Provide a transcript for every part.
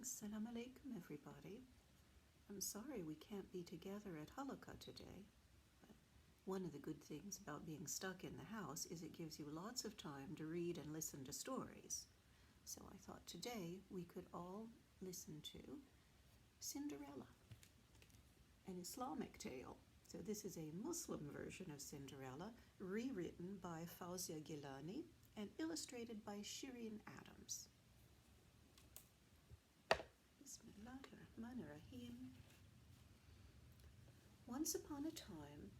Assalamu alaikum, everybody. I'm sorry we can't be together at Halaqa today, but one of the good things about being stuck in the house is it gives you lots of time to read and listen to stories. So I thought today we could all listen to Cinderella, an Islamic tale. So this is a Muslim version of Cinderella, rewritten by Fawzia Gilani and illustrated by Shireen Adams. Bismillahirrahmanirrahim. Once upon a time,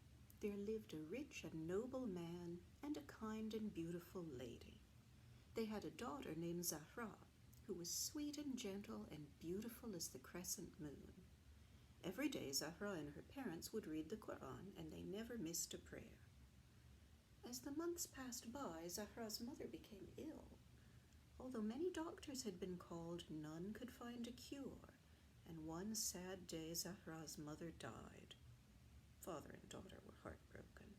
there lived a rich and noble man and a kind and beautiful lady. They had a daughter named Zahra, who was sweet and gentle and beautiful as the crescent moon. Every day, Zahra and her parents would read the Quran, and they never missed a prayer. As the months passed by, Zahra's mother became ill. Although many doctors had been called, none could find a cure, and one sad day Zahra's mother died. Father and daughter were heartbroken.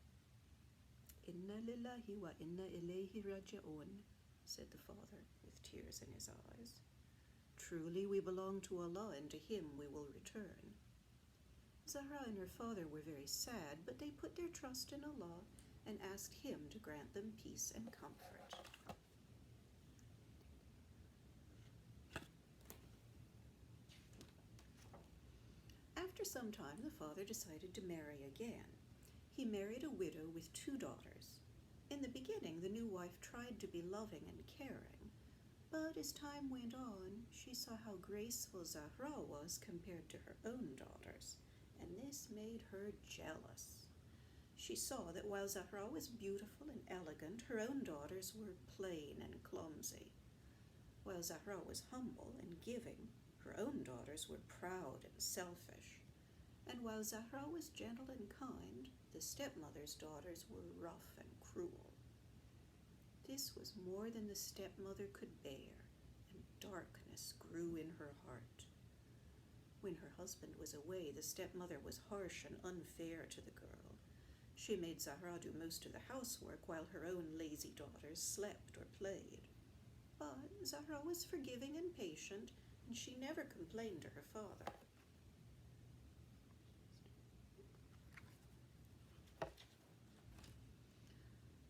"Inna lillahi wa inna ilayhi raji'un," said the father, with tears in his eyes. "Truly we belong to Allah, and to Him we will return." Zahra and her father were very sad, but they put their trust in Allah and asked Him to grant them peace and comfort. After some time, the father decided to marry again. He married a widow with 2 daughters. In the beginning, the new wife tried to be loving and caring, but as time went on, she saw how graceful Zahra was compared to her own daughters, and this made her jealous. She saw that while Zahra was beautiful and elegant, her own daughters were plain and clumsy. While Zahra was humble and giving, her own daughters were proud and selfish. And while Zahra was gentle and kind, the stepmother's daughters were rough and cruel. This was more than the stepmother could bear, and darkness grew in her heart. When her husband was away, the stepmother was harsh and unfair to the girl. She made Zahra do most of the housework while her own lazy daughters slept or played. But Zahra was forgiving and patient, and she never complained to her father.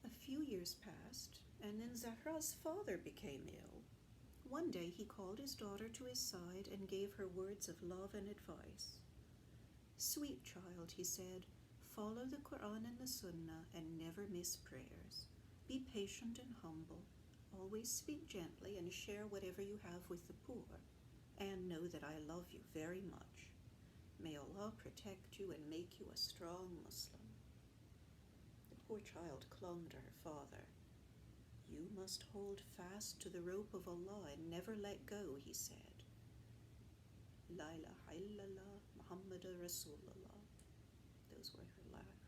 A few years passed, and then Zahra's father became ill. One day he called his daughter to his side and gave her words of love and advice. "Sweet child," he said, "follow the Quran and the Sunnah and never miss prayers. Be patient and humble. Always speak gently and share whatever you have with the poor. And know that I love you very much. May Allah protect you and make you a strong Muslim." The poor child clung to her father. "You must hold fast to the rope of Allah and never let go," he said. "La ilaha illallah Muhammadur Rasulullah." Those were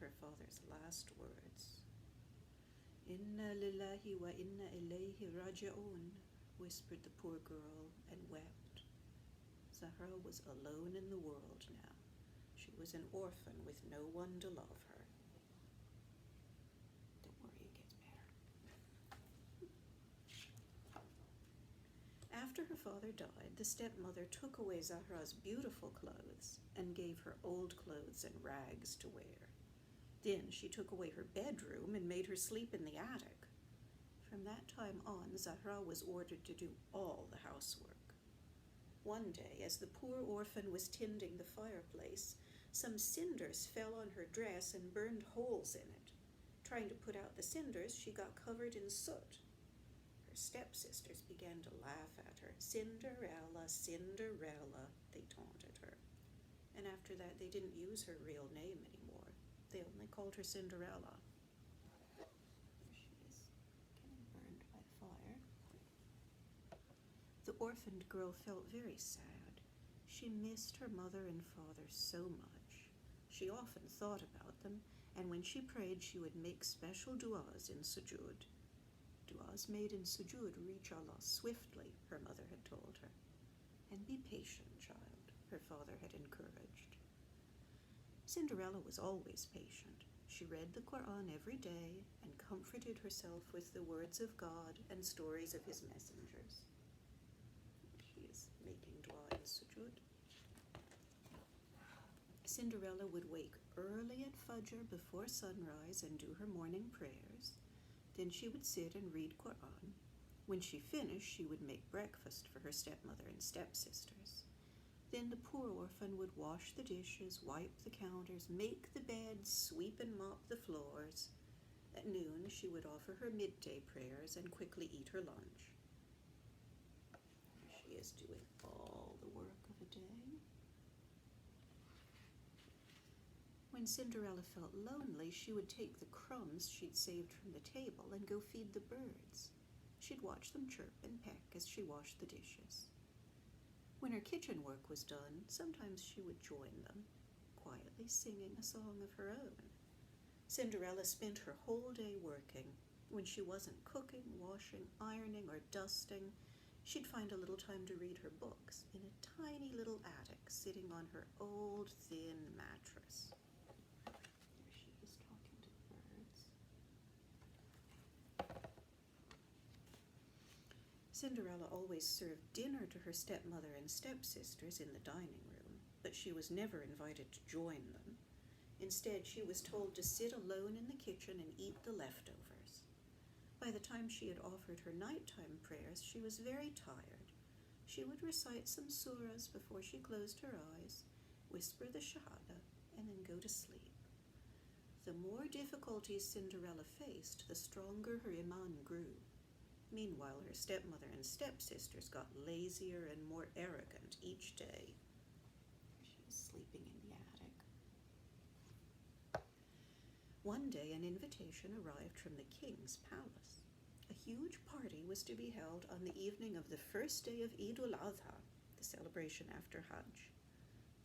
her father's last words. "Inna lillahi wa inna ilayhi raji'un," whispered the poor girl and wept. Zahra was alone in the world now. She was an orphan with no one to love her. Don't worry, it gets better. After her father died, the stepmother took away Zahra's beautiful clothes and gave her old clothes and rags to wear. Then she took away her bedroom and made her sleep in the attic. From that time on, Zahra was ordered to do all the housework. One day, as the poor orphan was tending the fireplace, some cinders fell on her dress and burned holes in it. Trying to put out the cinders, she got covered in soot. Her stepsisters began to laugh at her. "Cinderella, Cinderella," they taunted her. And after that, they didn't use her real name anymore. They only called her Cinderella. There she is, getting burned by the fire. The orphaned girl felt very sad. She missed her mother and father so much. She often thought about them, and when she prayed, she would make special du'as in sujood. "Du'as made in sujood reach Allah swiftly," her mother had told her. "And be patient, child," her father had encouraged. Cinderella was always patient. She read the Quran every day and comforted herself with the words of God and stories of His messengers. She is making dua Sujud. Cinderella would wake early at Fajr before sunrise and do her morning prayers. Then she would sit and read Quran. When she finished, she would make breakfast for her stepmother and stepsisters. Then the poor orphan would wash the dishes, wipe the counters, make the beds, sweep and mop the floors. At noon, she would offer her midday prayers and quickly eat her lunch. She is doing all the work of a day. When Cinderella felt lonely, she would take the crumbs she'd saved from the table and go feed the birds. She'd watch them chirp and peck as she washed the dishes. When her kitchen work was done, sometimes she would join them, quietly singing a song of her own. Cinderella spent her whole day working. When she wasn't cooking, washing, ironing, or dusting, she'd find a little time to read her books in a tiny little attic sitting on her old, thin mattress. There she is talking to the birds. Cinderella always served dinner to her stepmother and stepsisters in the dining room, but she was never invited to join them. Instead, she was told to sit alone in the kitchen and eat the leftovers. By the time she had offered her nighttime prayers, she was very tired. She would recite some surahs before she closed her eyes, whisper the shahada, and then go to sleep. The more difficulties Cinderella faced, the stronger her iman grew. Meanwhile, her stepmother and stepsisters got lazier and more arrogant each day. She was sleeping in the attic. One day, an invitation arrived from the king's palace. A huge party was to be held on the evening of the first day of Eid al-Adha, the celebration after Hajj.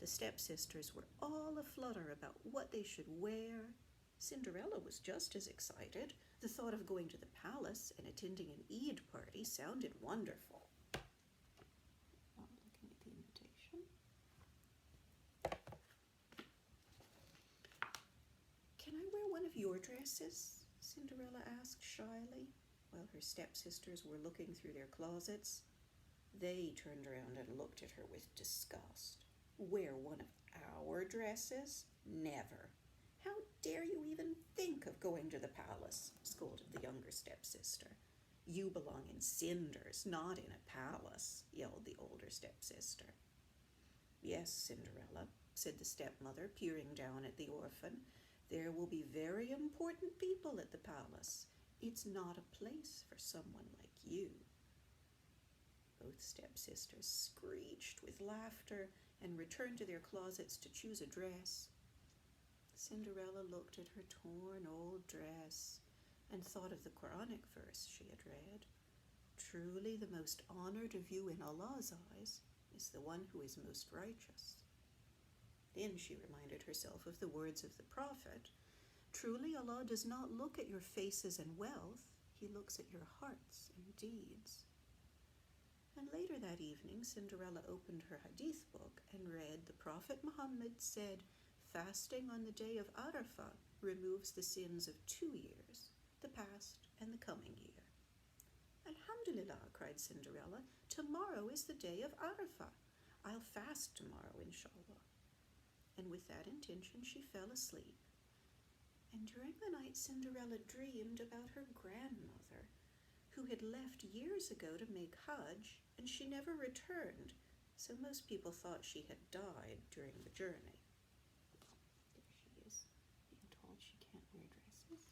The stepsisters were all aflutter about what they should wear. Cinderella was just as excited. The thought of going to the palace and attending an Eid party sounded wonderful. Not looking at the invitation. Can I wear one of your dresses? Cinderella asked shyly, while her stepsisters were looking through their closets. They turned around and looked at her with disgust. Wear one of our dresses? Never. How dare you even think of going to the palace? Scolded the younger stepsister. You belong in cinders, not in a palace, yelled the older stepsister. Yes, Cinderella, said the stepmother, peering down at the orphan. There will be very important people at the palace. It's not a place for someone like you. Both stepsisters screeched with laughter and returned to their closets to choose a dress. Cinderella looked at her torn old dress and thought of the Quranic verse she had read. Truly the most honored of you in Allah's eyes is the one who is most righteous. Then she reminded herself of the words of the Prophet. Truly Allah does not look at your faces and wealth, He looks at your hearts and deeds. And later that evening, Cinderella opened her hadith book and read the Prophet Muhammad said, fasting on the day of Arafah removes the sins of 2 years, the past and the coming year. Alhamdulillah, cried Cinderella, tomorrow is the day of Arafah. I'll fast tomorrow, inshallah. And with that intention, she fell asleep. And during the night, Cinderella dreamed about her grandmother, who had left years ago to make Hajj, and she never returned, so most people thought she had died during the journey. There she is, being told she can't wear dresses.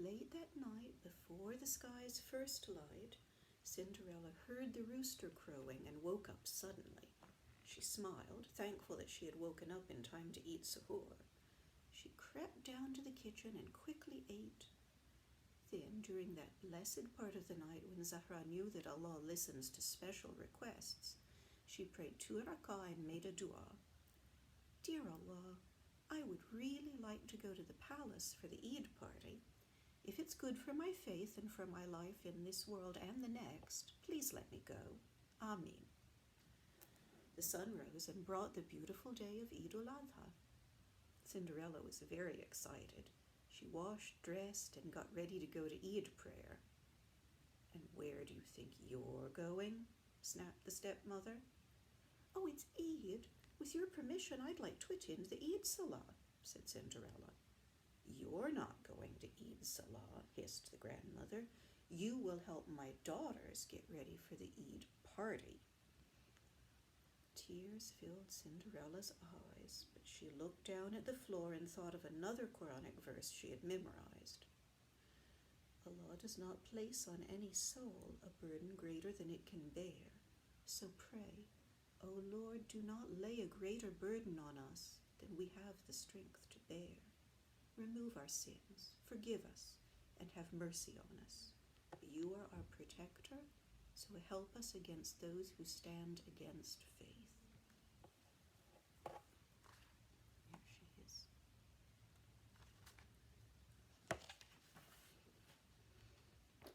Late that night, before the sky's first light, Cinderella heard the rooster crowing and woke up suddenly. She smiled, thankful that she had woken up in time to eat suhoor. She crept down to the kitchen and quickly ate. Then, during that blessed part of the night when Zahra knew that Allah listens to special requests, she prayed 2 rak'ah and made a dua. Dear Allah, I would really like to go to the palace for the Eid party. If it's good for my faith and for my life in this world and the next, please let me go. Ameen. The sun rose and brought the beautiful day of Eid al-Adha. Cinderella was very excited. She washed, dressed, and got ready to go to Eid prayer. And where do you think you're going? Snapped the stepmother. Oh, it's Eid. With your permission, I'd like to attend the Eid Salah, said Cinderella. You're not going to Eid Salah, hissed the grandmother. You will help my daughters get ready for the Eid party. Tears filled Cinderella's eyes, but she looked down at the floor and thought of another Quranic verse she had memorized. Allah does not place on any soul a burden greater than it can bear. So pray, O Lord, do not lay a greater burden on us than we have the strength to bear. Remove our sins, forgive us, and have mercy on us. You are our protector, so help us against those who stand against faith. There she is.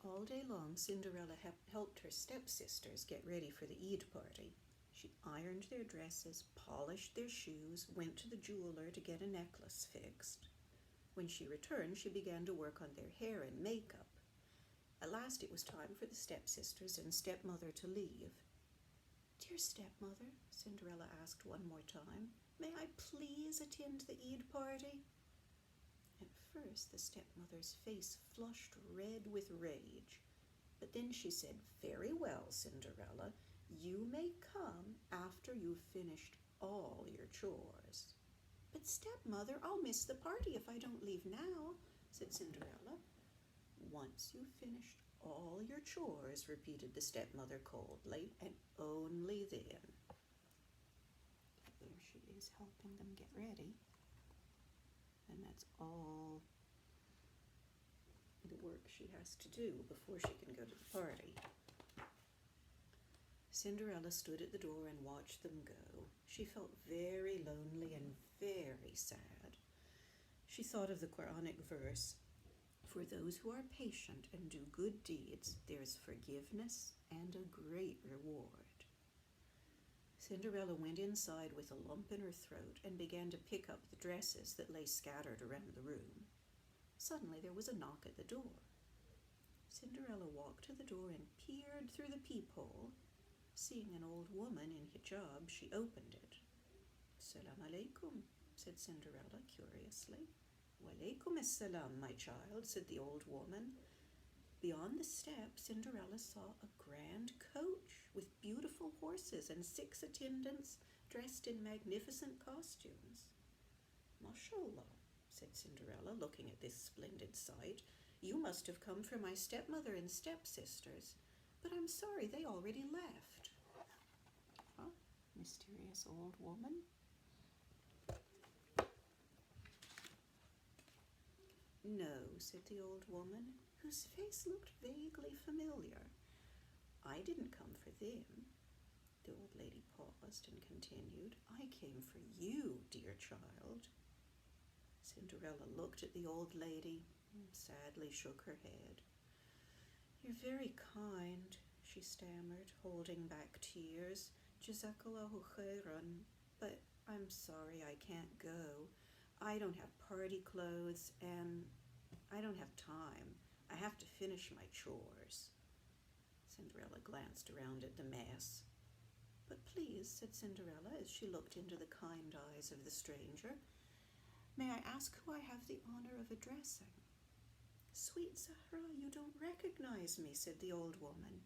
All day long, Cinderella helped her stepsisters get ready for the Eid party. She ironed their dresses, polished their shoes, went to the jeweler to get a necklace fixed. When she returned, she began to work on their hair and makeup. At last it was time for the stepsisters and stepmother to leave. Dear stepmother, Cinderella asked one more time, may I please attend the Eid party? At first the stepmother's face flushed red with rage, but then she said, very well, Cinderella, you may come after you've finished all your chores. But stepmother, I'll miss the party if I don't leave now, said Cinderella. Once you've finished all your chores, repeated the stepmother coldly, and only then. There she is helping them get ready. And that's all the work she has to do before she can go to the party. Cinderella stood at the door and watched them go. She felt very lonely and very sad. She thought of the Quranic verse, for those who are patient and do good deeds, there's forgiveness and a great reward. Cinderella went inside with a lump in her throat and began to pick up the dresses that lay scattered around the room. Suddenly there was a knock at the door. Cinderella walked to the door and peered through the peephole. Seeing an old woman in hijab, she opened it. Salam alaikum, said Cinderella curiously. Walaikum assalam, my child, said the old woman. Beyond the steps, Cinderella saw a grand coach with beautiful horses and 6 attendants dressed in magnificent costumes. Mashallah, said Cinderella, looking at this splendid sight. You must have come for my stepmother and stepsisters, but I'm sorry they already left. Huh? Mysterious old woman. No, said the old woman, whose face looked vaguely familiar. I didn't come for them. The old lady paused and continued, I came for you, dear child. Cinderella looked at the old lady and sadly shook her head. You're very kind, she stammered, holding back tears. Jazakallahu khairan, but I'm sorry I can't go. I don't have party clothes and I don't have time. I have to finish my chores. Cinderella glanced around at the mess. But please, said Cinderella as she looked into the kind eyes of the stranger, may I ask who I have the honor of addressing? Sweet Zahra, you don't recognize me, said the old woman.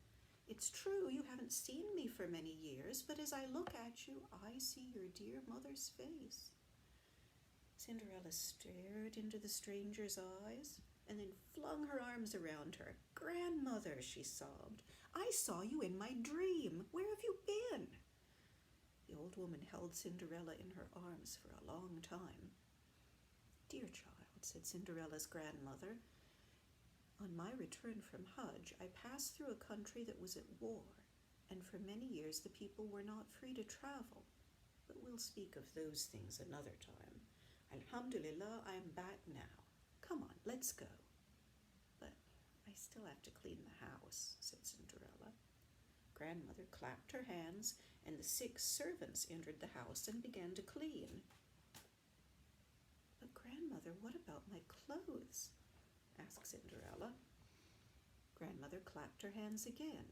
It's true you haven't seen me for many years, but as I look at you, I see your dear mother's face. Cinderella stared into the stranger's eyes and then flung her arms around her. Grandmother, she sobbed, I saw you in my dream. Where have you been? The old woman held Cinderella in her arms for a long time. Dear child, said Cinderella's grandmother, on my return from Hajj, I passed through a country that was at war, and for many years the people were not free to travel. But we'll speak of those things another time. Alhamdulillah, I am back now. Come on, let's go. But I still have to clean the house, said Cinderella. Grandmother clapped her hands, and the 6 servants entered the house and began to clean. But grandmother, what about my clothes? Asked Cinderella. Grandmother clapped her hands again.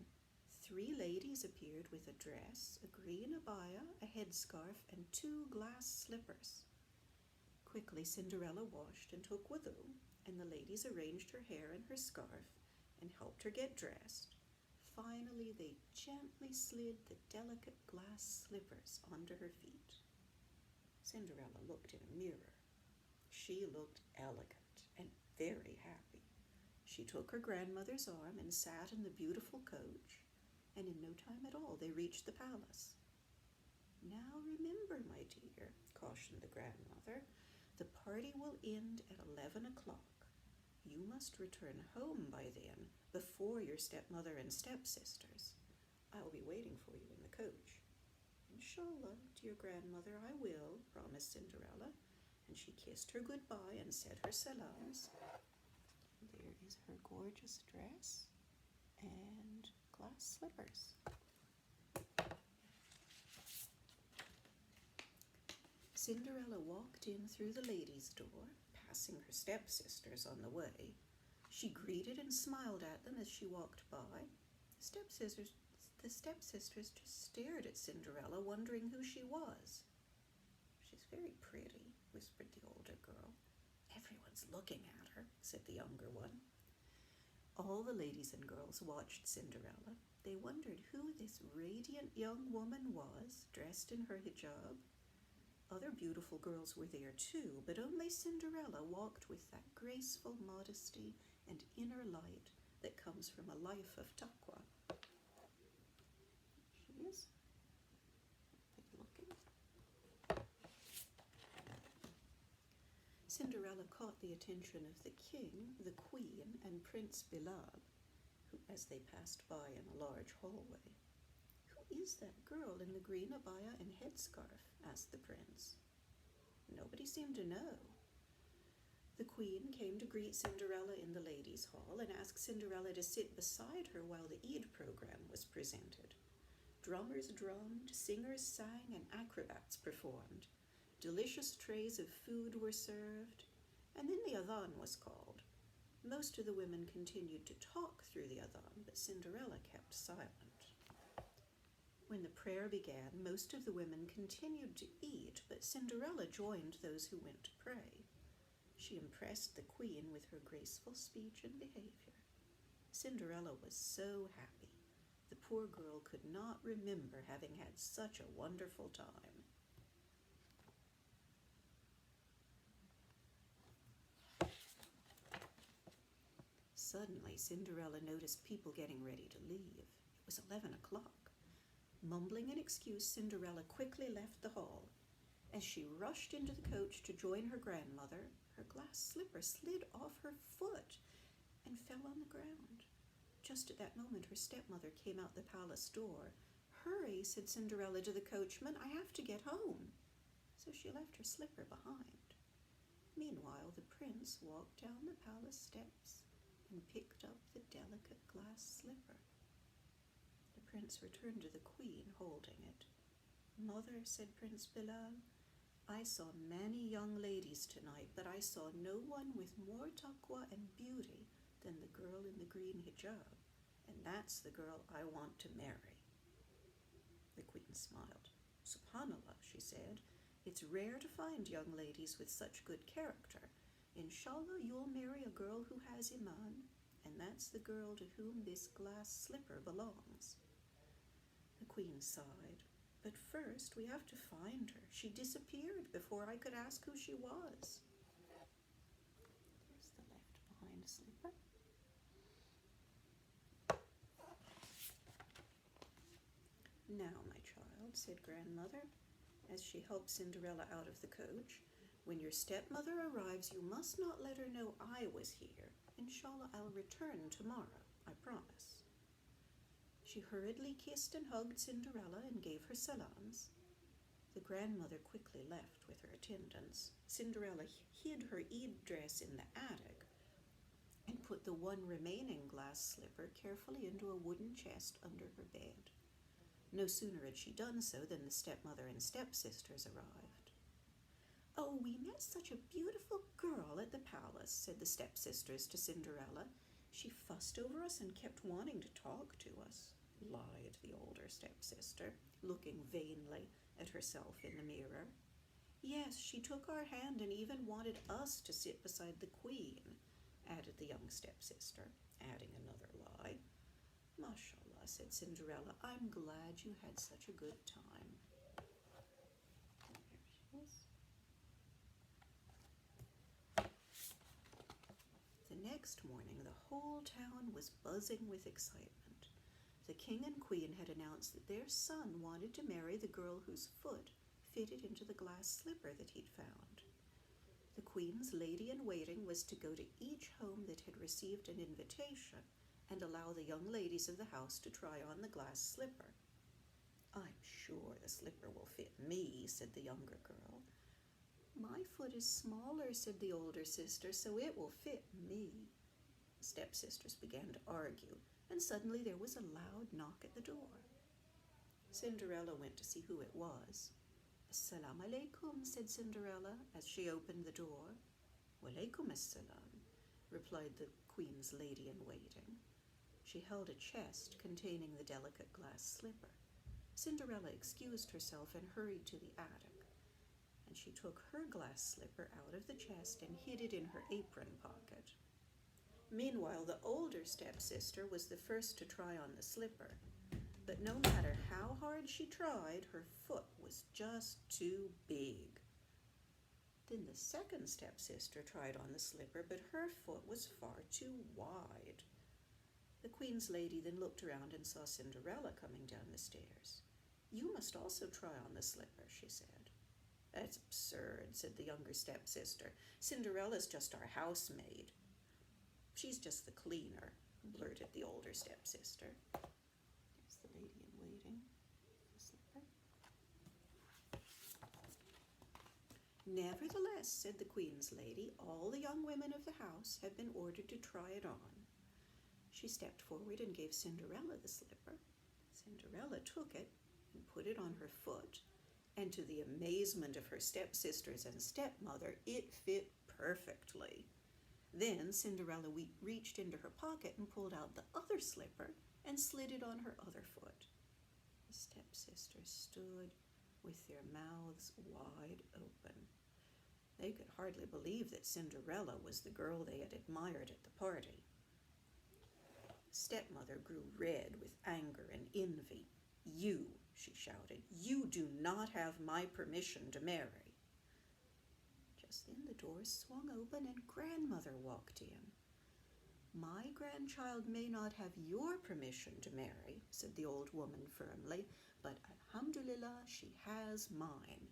3 ladies appeared with a dress, a green abaya, a headscarf, and 2 glass slippers. Quickly Cinderella washed and took wudu, and the ladies arranged her hair in her scarf and helped her get dressed. Finally, they gently slid the delicate glass slippers onto her feet. Cinderella looked in a mirror. She looked elegant and very happy. She took her grandmother's arm and sat in the beautiful coach, and in no time at all they reached the palace. "Now remember, my dear," cautioned the grandmother, "the party will end at 11 o'clock. You must return home by then, before your stepmother and stepsisters. I'll be waiting for you in the coach." "Inshallah, dear grandmother, I will," promised Cinderella, and she kissed her goodbye and said her salams. There is her gorgeous dress and glass slippers. Cinderella walked in through the ladies' door, passing her stepsisters on the way. She greeted and smiled at them as she walked by. The stepsisters just stared at Cinderella, wondering who she was. "She's very pretty," whispered the older girl. "Everyone's looking at her," said the younger one. All the ladies and girls watched Cinderella. They wondered who this radiant young woman was, dressed in her hijab. Other beautiful girls were there too, but only Cinderella walked with that graceful modesty and inner light that comes from a life of taqwa. She is. Looking. Cinderella caught the attention of the king, the queen, and Prince Bilal, who, as they passed by in a large hallway. "Who is that girl in the green abaya and headscarf?" asked the prince. Nobody seemed to know. The queen came to greet Cinderella in the ladies' hall and asked Cinderella to sit beside her while the Eid program was presented. Drummers drummed, singers sang, and acrobats performed. Delicious trays of food were served, and then the adhan was called. Most of the women continued to talk through the adhan, but Cinderella kept silent. When the prayer began, most of the women continued to eat, but Cinderella joined those who went to pray. She impressed the queen with her graceful speech and behavior. Cinderella was so happy. The poor girl could not remember having had such a wonderful time. Suddenly, Cinderella noticed people getting ready to leave. It was 11 o'clock. Mumbling an excuse, Cinderella quickly left the hall. As she rushed into the coach to join her grandmother, her glass slipper slid off her foot and fell on the ground. Just at that moment, her stepmother came out the palace door. "Hurry," said Cinderella to the coachman, "I have to get home." So she left her slipper behind. Meanwhile, the prince walked down the palace steps and picked up the delicate glass slipper. The prince returned to the queen, holding it. "Mother," said Prince Bilal, "I saw many young ladies tonight, but I saw no one with more taqwa and beauty than the girl in the green hijab, and that's the girl I want to marry." The queen smiled. "Subhanallah," she said, "it's rare to find young ladies with such good character. Inshallah, you'll marry a girl who has iman, and that's the girl to whom this glass slipper belongs." The queen sighed. "But first, we have to find her. She disappeared before I could ask who she was." There's the left behind slipper. "Now, my child," said grandmother, as she helped Cinderella out of the coach, "when your stepmother arrives, you must not let her know I was here. Inshallah, I'll return tomorrow, I promise." She hurriedly kissed and hugged Cinderella and gave her salams. The grandmother quickly left with her attendants. Cinderella hid her Eid dress in the attic and put the one remaining glass slipper carefully into a wooden chest under her bed. No sooner had she done so than the stepmother and stepsisters arrived. "Oh, we met such a beautiful girl at the palace," said the stepsisters to Cinderella. She fussed over us and kept wanting to talk to us, lied the older stepsister, looking vainly at herself in the mirror. Yes, she took our hand and even wanted us to sit beside the queen, added the young stepsister, adding another lie. Mashallah, said Cinderella, I'm glad you had such a good time. There she is. The next morning, the whole town was buzzing with excitement. The king and queen had announced that their son wanted to marry the girl whose foot fitted into the glass slipper that he'd found. The queen's lady-in-waiting was to go to each home that had received an invitation and allow the young ladies of the house to try on the glass slipper. I'm sure the slipper will fit me, said the younger girl. My foot is smaller, said the older sister, so it will fit me. The stepsisters began to argue, and suddenly there was a loud knock at the door. Cinderella went to see who it was. Assalamu alaikum, said Cinderella as she opened the door. Walaikum assalam, replied the queen's lady-in-waiting. She held a chest containing the delicate glass slipper. Cinderella excused herself and hurried to the attic, and she took her glass slipper out of the chest and hid it in her apron pocket. Meanwhile, the older stepsister was the first to try on the slipper, but no matter how hard she tried, her foot was just too big. Then the second stepsister tried on the slipper, but her foot was far too wide. The queen's lady then looked around and saw Cinderella coming down the stairs. You must also try on the slipper, she said. That's absurd, said the younger stepsister. Cinderella's just our housemaid. She's just the cleaner, blurted the older stepsister. There's the lady-in-waiting, the slipper. Nevertheless, said the queen's lady, all the young women of the house have been ordered to try it on. She stepped forward and gave Cinderella the slipper. Cinderella took it and put it on her foot, and to the amazement of her stepsisters and stepmother, it fit perfectly. Then Cinderella reached into her pocket and pulled out the other slipper and slid it on her other foot. The stepsisters stood with their mouths wide open. They could hardly believe that Cinderella was the girl they had admired at the party. Stepmother grew red with anger and envy. You, she shouted, you do not have my permission to marry. Just then the doors swung open and grandmother walked in. My grandchild may not have your permission to marry, said the old woman firmly, but alhamdulillah, she has mine.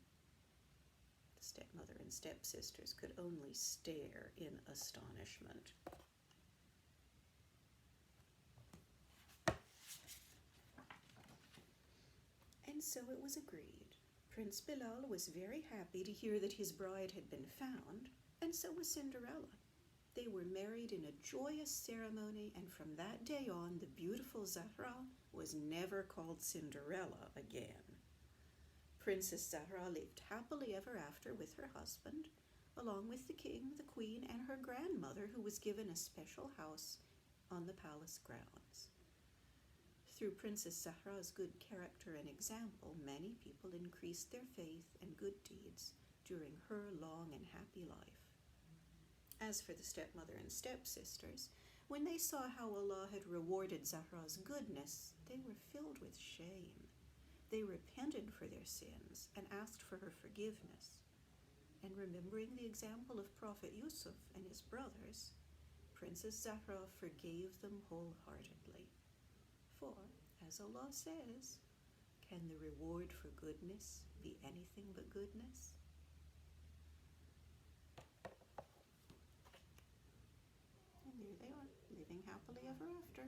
The stepmother and stepsisters could only stare in astonishment. And so it was agreed. Prince Bilal was very happy to hear that his bride had been found, and so was Cinderella. They were married in a joyous ceremony, and from that day on, the beautiful Zahra was never called Cinderella again. Princess Zahra lived happily ever after with her husband, along with the king, the queen, and her grandmother, who was given a special house on the palace grounds. Through Princess Zahra's good character and example, many people increased their faith and good deeds during her long and happy life. As for the stepmother and stepsisters, when they saw how Allah had rewarded Zahra's goodness, they were filled with shame. They repented for their sins and asked for her forgiveness. And remembering the example of Prophet Yusuf and his brothers, Princess Zahra forgave them wholeheartedly. For, as Allah says, can the reward for goodness be anything but goodness? And there they are, living happily ever after.